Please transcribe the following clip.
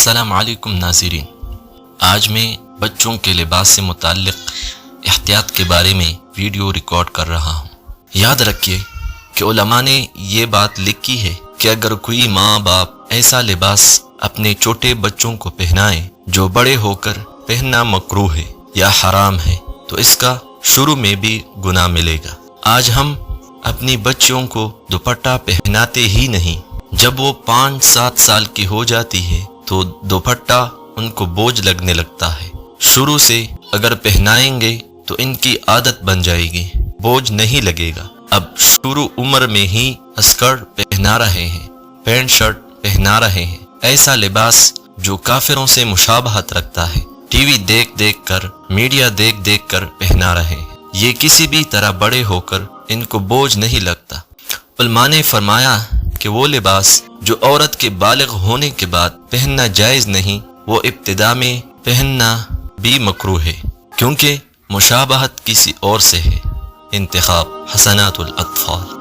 السلام علیکم ناظرین، آج میں بچوں کے لباس سے متعلق احتیاط کے بارے میں ویڈیو ریکارڈ کر رہا ہوں۔ یاد رکھیے کہ علماء نے یہ بات لکھی ہے کہ اگر کوئی ماں باپ ایسا لباس اپنے چھوٹے بچوں کو پہنائے جو بڑے ہو کر پہننا مکروہ ہے یا حرام ہے تو اس کا شروع میں بھی گناہ ملے گا۔ آج ہم اپنی بچیوں کو دوپٹہ پہناتے ہی نہیں، جب وہ 5-7 سال کی ہو جاتی ہے تو دوپٹہ ان کو بوجھ لگنے لگتا ہے۔ شروع سے اگر پہنائیں گے تو ان کی عادت بن جائے گی، بوجھ نہیں لگے گا۔ اب شروع عمر میں ہی اسکرٹ پہنا رہے ہیں، پینٹ شرٹ پہنا رہے ہیں، ایسا لباس جو کافروں سے مشابہت رکھتا ہے، ٹی وی دیکھ دیکھ کر، میڈیا دیکھ دیکھ کر پہنا رہے ہیں۔ یہ کسی بھی طرح بڑے ہو کر ان کو بوجھ نہیں لگتا۔ علماء نے فرمایا کہ وہ لباس جو عورت کے بالغ ہونے کے بعد پہننا جائز نہیں، وہ ابتدا میں پہننا بھی مکروہ ہے، کیونکہ مشابہت کسی اور سے ہے۔ انتخاب حسنات الاطفال۔